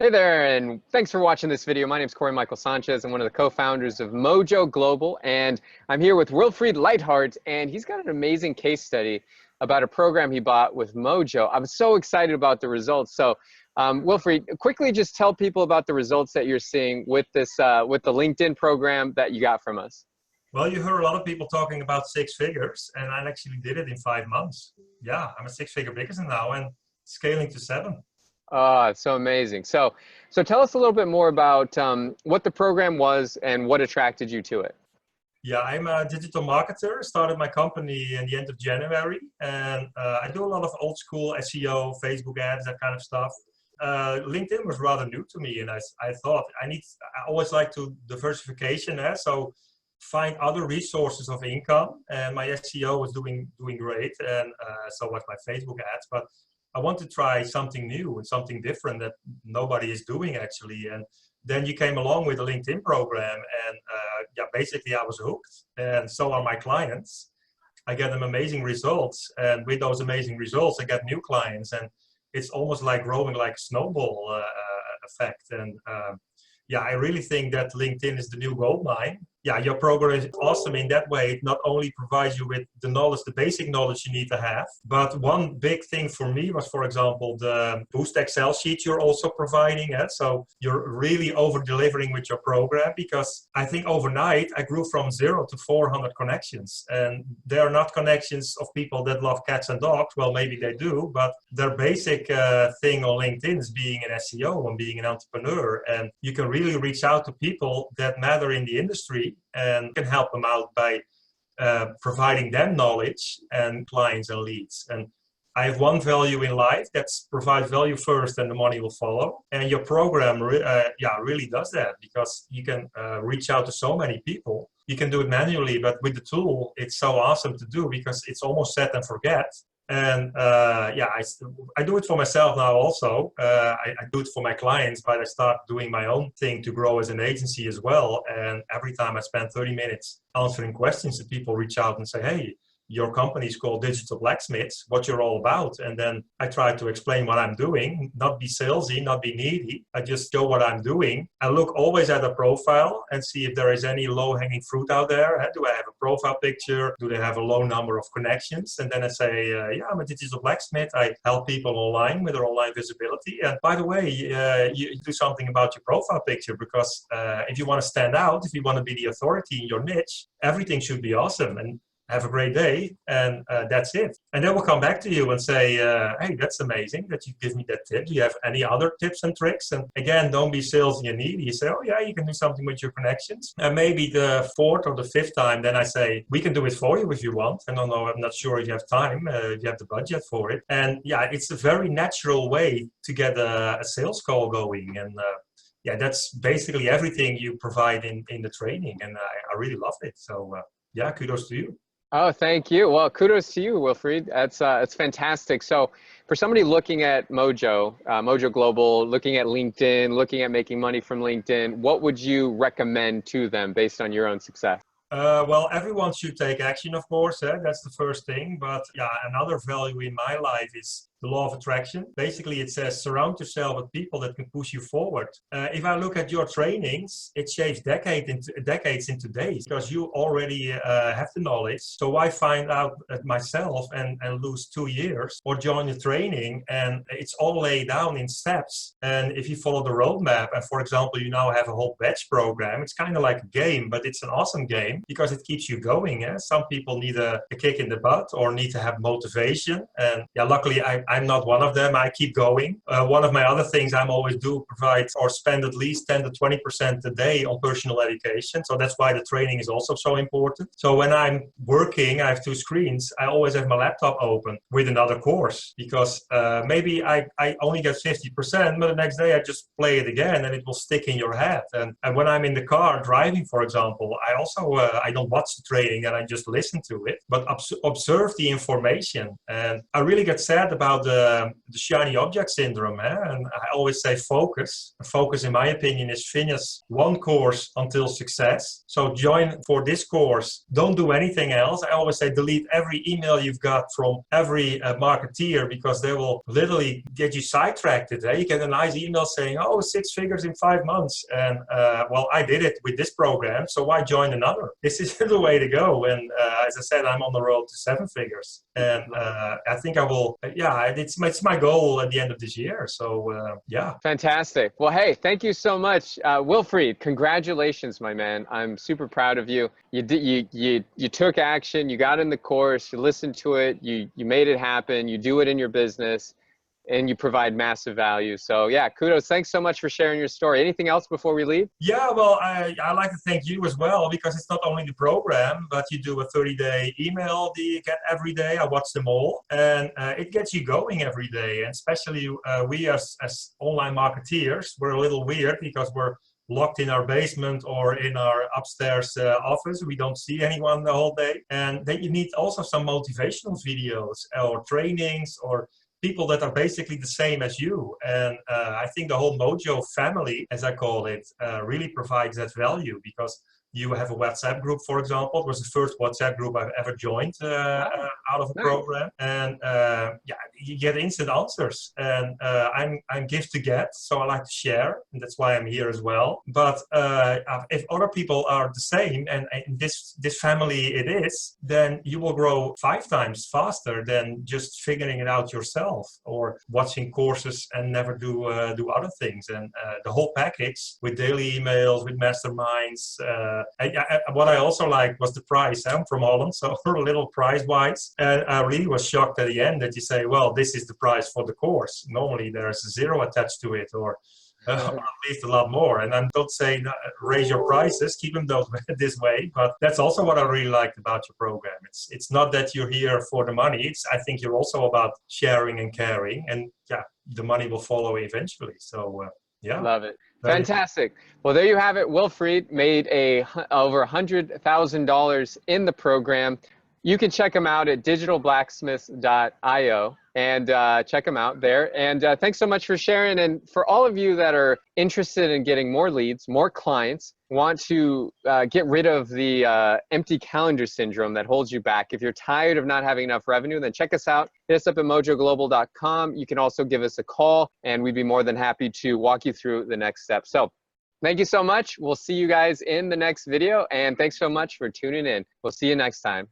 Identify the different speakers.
Speaker 1: Hey there, and thanks for watching this video. My name is Corey Michael Sanchez. I'm one of the co-founders of Mojo Global, and I'm here with Wilfried Lightart, and he's got an amazing case study about a program he bought with Mojo. I'm so excited about the results. So, Wilfried, quickly just tell people about the results that you're seeing with this, with the LinkedIn program that you got from us.
Speaker 2: Well, you heard a lot of people talking about six figures, and I actually did it in 5 months. Yeah, I'm a six-figure business now and scaling to seven.
Speaker 1: Oh, it's so amazing. So tell us a little bit more about what the program was and what attracted you to it.
Speaker 2: Yeah, I'm a digital marketer. Started my company in the end of January, and I do a lot of old school SEO, Facebook ads, that kind of stuff. LinkedIn was rather new to me, and I thought I always like to diversification, so find other resources of income. And my SEO was doing great, and so was my Facebook ads. But I want to try something new and something different that nobody is doing actually. And then you came along with the LinkedIn program, and yeah, basically I was hooked, and so are my clients. I get them amazing results, and with those amazing results, I get new clients, and it's almost like growing like a snowball effect. And yeah, I really think that LinkedIn is the new gold mine. Yeah, your program is awesome in that way. It not only provides you with the knowledge, the basic knowledge you need to have, but one big thing for me was, for example, the Boost Excel sheet you're also providing. So you're really over delivering with your program, because I think overnight I grew from 0 to 400 connections. And they are not connections of people that love cats and dogs. Well, maybe they do, but their basic thing on LinkedIn is being an SEO and being an entrepreneur. And you can really reach out to people that matter in the industry and can help them out by providing them knowledge and clients and leads. And I have one value in life: that's provide value first and the money will follow. And your program really does that, because you can reach out to so many people. You can do it manually, but with the tool, it's so awesome to do, because it's almost set and forget. And yeah, I do it for myself now also. I do it for my clients, but I start doing my own thing to grow as an agency as well. And every time I spend 30 minutes answering questions, that people reach out and say, hey, your company is called Digital Blacksmiths, what you're all about. And then I try to explain what I'm doing, not be salesy, not be needy. I just show what I'm doing. I look always at a profile and see if there is any low-hanging fruit out there. Do I have a profile picture? Do they have a low number of connections? And then I say, yeah, I'm a digital blacksmith. I help people online with their online visibility. And by the way, you do something about your profile picture, because if you want to stand out, if you want to be the authority in your niche, everything should be awesome. And have a great day, and that's it. And then we'll come back to you and say, hey, that's amazing that you give me that tip. Do you have any other tips and tricks? And again, don't be salesy and needy. You say, oh yeah, you can do something with your connections. And maybe the fourth or the fifth time, then I say, we can do it for you if you want. I don't know, I'm not sure if you have time, if you have the budget for it. And yeah, it's a very natural way to get a sales call going. And yeah, that's basically everything you provide in the training. And I really loved it. So yeah, kudos to you.
Speaker 1: Oh, thank you. Well, kudos to you, Wilfried. It's fantastic. So for somebody looking at Mojo, Mojo Global, looking at LinkedIn, looking at making money from LinkedIn, what would you recommend to them based on your own success?
Speaker 2: Well, everyone should take action, of course. That's the first thing. But yeah, another value in my life is the law of attraction. Basically, it says surround yourself with people that can push you forward. If I look at your trainings, it shaves decades into days, because you already have the knowledge. So why find out myself and lose 2 years, or join the training? And it's all laid down in steps. And if you follow the roadmap, and for example, you now have a whole batch program, it's kind of like a game, but it's an awesome game because it keeps you going. Some people need a kick in the butt or need to have motivation. And yeah, luckily I'm not one of them. I keep going. One of my other things I'm always do provide or spend at least 10 to 20% a day on personal education. So that's why the training is also so important. So when I'm working, I have 2 screens. I always have my laptop open with another course, because maybe I only get 50%, but the next day I just play it again and it will stick in your head. And when I'm in the car driving, for example, I also, I don't watch the training and I just listen to it, but observe the information. And I really get sad about about the shiny object syndrome, and I always say focus. Focus, in my opinion, is finish one course until success. So join for this course, don't do anything else. I always say delete every email you've got from every marketeer, because they will literally get you sidetracked. You get a nice email saying, oh, 6 figures in 5 months. And well, I did it with this program, so why join another? This is the way to go. And as I said, I'm on the road to 7 figures. And I think I will, it's my goal at the end of this year. So yeah.
Speaker 1: Fantastic. Well, hey, thank you so much. Wilfried, congratulations, my man. I'm super proud of you. You took action, you got in the course, you listened to it, you made it happen, you do it in your business, and you provide massive value. So yeah, kudos. Thanks so much for sharing your story. Anything else before we leave?
Speaker 2: Yeah, well, I like to thank you as well, because it's not only the program, but you do a 30-day email that you get every day. I watch them all, and it gets you going every day. And especially we as online marketeers, we're a little weird because we're locked in our basement or in our upstairs office. We don't see anyone the whole day. And then you need also some motivational videos or trainings or people that are basically the same as you. And I think the whole Mojo family, as I call it, really provides that value, because you have a WhatsApp group, for example. It was the first WhatsApp group I've ever joined out of a program. And yeah, you get instant answers. And I'm gift to get, so I like to share. And that's why I'm here as well. But if other people are the same, and in this family it is, then you will grow 5 times faster than just figuring it out yourself or watching courses and never do other things. And the whole package with daily emails, with masterminds, what I also liked was the price. I'm from Holland, so a little price-wise. And I really was shocked at the end that you say, well, this is the price for the course. Normally there's 0 attached to it, or at least a lot more. And I'm not saying raise your prices, keep them this way, but that's also what I really liked about your program. It's not that you're here for the money. I think you're also about sharing and caring, and yeah, the money will follow eventually. So yeah.
Speaker 1: Love it. Fantastic. Well, there you have it. Wilfried made over $100,000 in the program. You can check him out at digitalblacksmiths.io and check him out there. And thanks so much for sharing. And for all of you that are interested in getting more leads, more clients, want to get rid of the empty calendar syndrome that holds you back. If you're tired of not having enough revenue, then check us out. Hit us up at mojoglobal.com. You can also give us a call, and we'd be more than happy to walk you through the next step. So thank you so much. We'll see you guys in the next video. And thanks so much for tuning in. We'll see you next time.